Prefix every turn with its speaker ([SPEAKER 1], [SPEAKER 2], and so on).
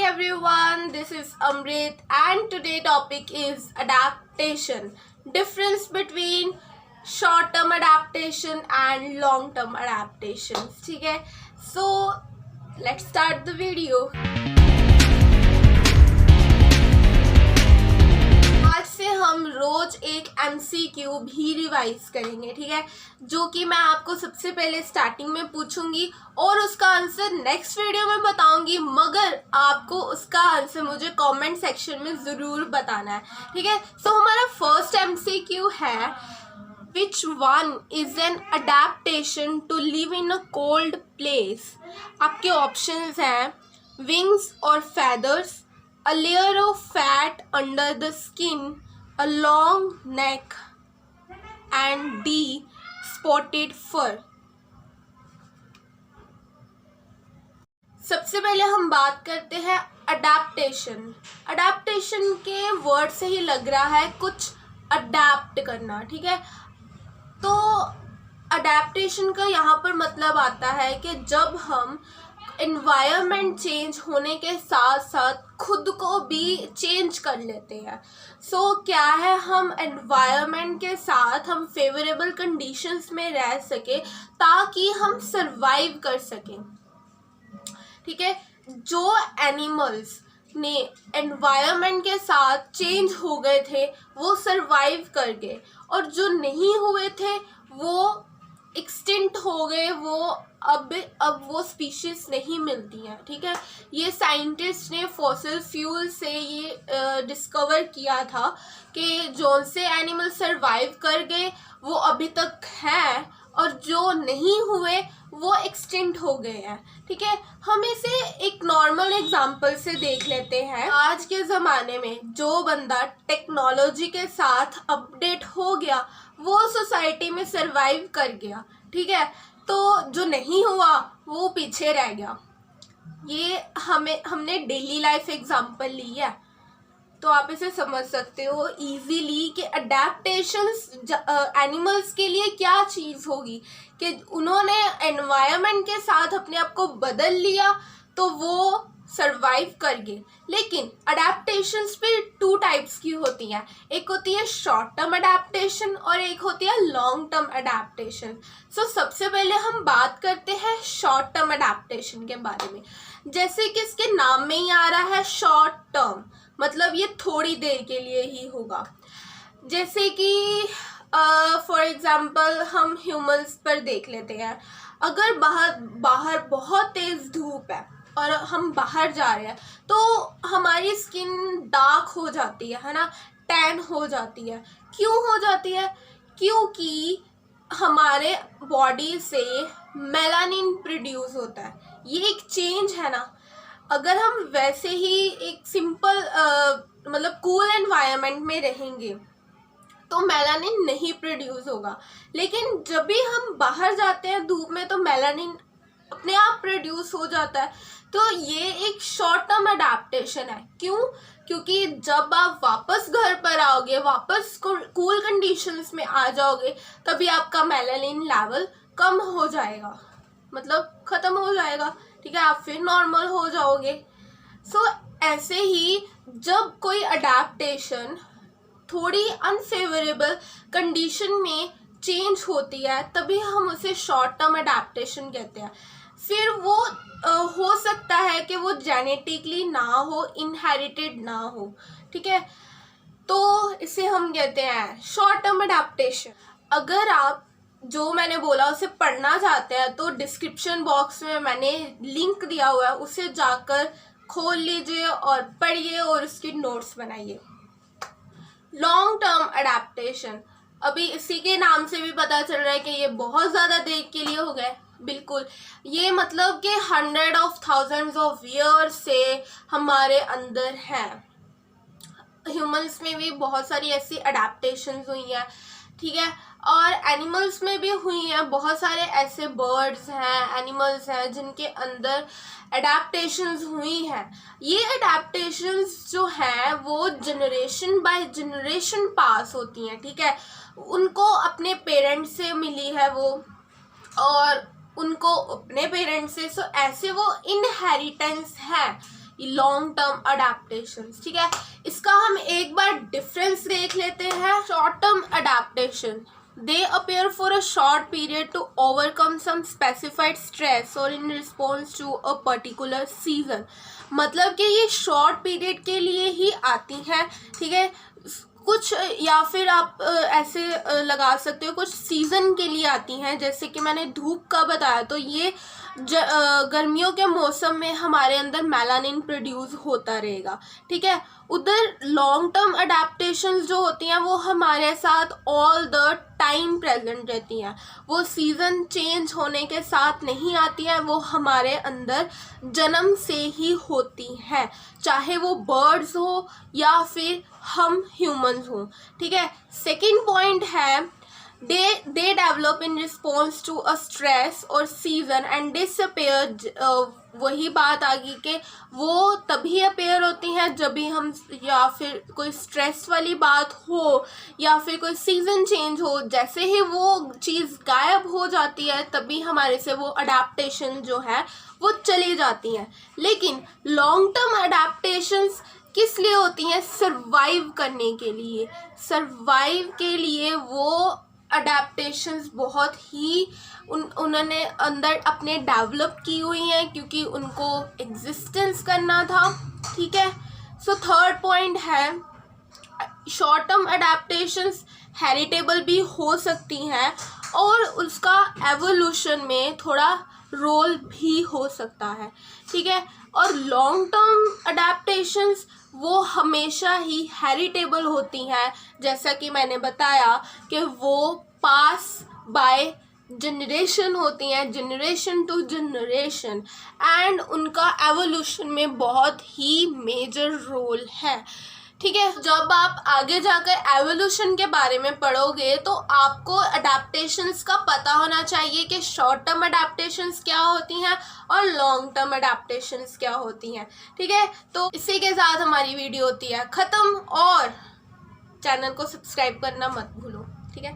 [SPEAKER 1] everyone, this is Amrit and today topic is adaptation. Difference between short term adaptation and long term adaptations. ठीक है, so let's start the video. आज से हम रोज एक MCQ भी revise करेंगे, ठीक है, जो कि मैं आपको सबसे पहले स्टार्टिंग में पूछूंगी और उसका आंसर नेक्स्ट वीडियो में बताऊंगी, मगर आपको उसका आंसर मुझे कमेंट सेक्शन में ज़रूर बताना है, ठीक है। सो हमारा फर्स्ट MCQ है, Which one is an adaptation to live in a cold place? आपके ऑप्शंस हैं wings or feathers, a layer of fat under the skin, a long neck, and D, spotted fur. सबसे पहले हम बात करते हैं adaptation. Adaptation के word से ही लग रहा है कुछ अडेप्ट करना, ठीक है। तो अडेप्टेशन का यहाँ पर मतलब आता है कि जब हम एनवायरनमेंट चेंज होने के साथ साथ खुद को भी चेंज कर लेते हैं। सो क्या है, हम एनवायरनमेंट के साथ हम फेवरेबल कंडीशंस में रह सके ताकि हम सरवाइव कर सकें, ठीक है। जो एनिमल्स ने एनवायरनमेंट के साथ चेंज हो गए थे वो सरवाइव कर गए, और जो नहीं हुए थे वो एक्सटिंक्ट हो गए, वो अब वो स्पीशीज नहीं मिलती हैं, ठीक है। ये साइंटिस्ट ने फॉसिल फ्यूल से ये डिस्कवर किया था कि जो से एनिमल सरवाइव कर गए वो अभी तक हैं और जो नहीं हुए वो एक्सटिंक्ट हो गए हैं, ठीक है। हम इसे एक नॉर्मल एग्जांपल से देख लेते हैं। आज के ज़माने में जो बंदा टेक्नोलॉजी के साथ अपडेट हो गया वो सोसाइटी में सरवाइव कर गया, ठीक है। तो जो नहीं हुआ वो पीछे रह गया। ये हमने डेली लाइफ एग्जांपल ली है, तो आप इसे समझ सकते हो इजीली कि अडेप्टेशंस एनिमल्स के लिए क्या चीज़ होगी कि उन्होंने एनवायरनमेंट के साथ अपने आप को बदल लिया तो वो सरवाइव कर गए। लेकिन अडेप्टेशंस भी टू टाइप्स की होती हैं, एक होती है शॉर्ट टर्म अडेप्टेशन और एक होती है लॉन्ग टर्म अडेप्टेशन। सो सबसे पहले हम बात करते हैं शॉर्ट टर्म अडेप्टेशन के बारे में। जैसे कि इसके नाम में ही आ रहा है शॉर्ट टर्म, मतलब ये थोड़ी देर के लिए ही होगा। जैसे कि फॉर एग्जांपल हम ह्यूमंस पर देख लेते हैं। अगर बाहर बहुत तेज़ धूप है और हम बाहर जा रहे हैं तो हमारी स्किन डार्क हो जाती है ना, टैन हो जाती है। क्यों हो जाती है? क्योंकि हमारे बॉडी से मेलानिन प्रोड्यूस होता है, ये एक चेंज है ना। अगर हम वैसे ही एक सिंपल मतलब कूल एनवायरनमेंट में रहेंगे तो मेलानिन नहीं प्रोड्यूस होगा, लेकिन जब भी हम बाहर जाते हैं धूप में तो मेलानिन अपने आप प्रोड्यूस हो जाता है। तो ये एक शॉर्ट टर्म अडेप्टेशन है। क्यों? क्योंकि जब आप वापस घर पर आओगे, वापस कूल कंडीशंस में आ जाओगे, तभी आपका मेलानिन लेवल कम हो जाएगा, मतलब ख़त्म हो जाएगा, ठीक है। आप फिर नॉर्मल हो जाओगे। सो ऐसे ही जब कोई अडेप्टेशन थोड़ी अनफेवरेबल कंडीशन में चेंज होती है तभी हम उसे शॉर्ट टर्म अडेप्टेशन कहते हैं। फिर वो हो सकता है कि वो जेनेटिकली ना हो, इनहेरिटेड ना हो, ठीक है। तो इसे हम कहते हैं शॉर्ट टर्म अडेप्टेशन। अगर आप जो मैंने बोला उसे पढ़ना चाहते हैं तो डिस्क्रिप्शन बॉक्स में मैंने लिंक दिया हुआ है, उसे जाकर खोल लीजिए और पढ़िए और उसकी नोट्स बनाइए। लॉन्ग टर्म अडेप्टेशन, अभी इसी के नाम से भी पता चल रहा है कि ये बहुत ज़्यादा देर के लिए हो गए। बिल्कुल, ये मतलब कि 100,000 of years से हमारे अंदर हैं। ह्यूमंस में भी बहुत सारी ऐसी अडेप्टेशंस हुई हैं, ठीक है, और एनिमल्स में भी हुई हैं। बहुत सारे ऐसे बर्ड्स हैं, एनिमल्स हैं जिनके अंदर अडेप्टेशंस हुई हैं। ये अडेप्टेशंस जो हैं वो जनरेशन बाय जनरेशन पास होती हैं, ठीक है। उनको अपने पेरेंट्स से मिली है वो, और उनको अपने पेरेंट्स से, सो ऐसे वो इनहेरिटेंस है। Long term adaptation. ठीक है, इसका हम एक बार डिफरेंस देख लेते हैं। Short term adaptation, they appear for a short period to overcome some specified stress or in response to a particular season। मतलब कि ये शॉर्ट पीरियड के लिए ही आती हैं। ठीक है, कुछ या फिर आप ऐसे लगा सकते हो कुछ सीज़न के लिए आती हैं। जैसे कि मैंने धूप का बताया, तो ये गर्मियों के मौसम में हमारे अंदर मेलानिन प्रोड्यूस होता रहेगा। ठीक है, उधर लॉन्ग टर्म अडेप्टेशंस जो होती हैं वो हमारे साथ ऑल द टाइम प्रेजेंट रहती हैं। वो सीज़न चेंज होने के साथ नहीं आती हैं, वो हमारे अंदर जन्म से ही होती हैं, चाहे वो बर्ड्स हो या फिर हम ह्यूमंस हों। ठीक है, सेकंड पॉइंट है they develop in response to a stress or season and disappear। वही बात आ गई कि वो तभी अपेयर होती हैं जब भी हम या फिर कोई स्ट्रेस वाली बात हो या फिर कोई सीज़न चेंज हो। जैसे ही वो चीज़ गायब हो जाती है तभी हमारे से वो अडेप्टेशन जो है वो चली जाती हैं। लेकिन लॉन्ग टर्म अडेप्टेशंस किस लिए होती हैं? सर्वाइव करने के लिए। सर्वाइव के लिए वो अडेप्टेशंस बहुत ही उन्होंने अंदर अपने डेवलप की हुई हैं, क्योंकि उनको एग्जिस्टेंस करना था। ठीक है, सो थर्ड पॉइंट है शॉर्ट टर्म अडेप्टेशंस हेरिटेबल भी हो सकती हैं और उसका एवोल्यूशन में थोड़ा रोल भी हो सकता है। ठीक है, और लॉन्ग टर्म अडेप्टेशंस वो हमेशा ही हेरिटेबल होती हैं, जैसा कि मैंने बताया कि वो पास बाय जनरेशन होती हैं, जनरेशन टू जनरेशन, एंड उनका एवोल्यूशन में बहुत ही मेजर रोल है। ठीक है, जब आप आगे जाकर एवोल्यूशन के बारे में पढ़ोगे तो आपको अडेप्टेशंस का पता होना चाहिए कि शॉर्ट टर्म अडेप्टेशंस क्या होती हैं और लॉन्ग टर्म अडेप्टेशंस क्या होती हैं। ठीक है, तो इसी के साथ हमारी वीडियो होती है ख़त्म, और चैनल को सब्सक्राइब करना मत भूलो। ठीक है।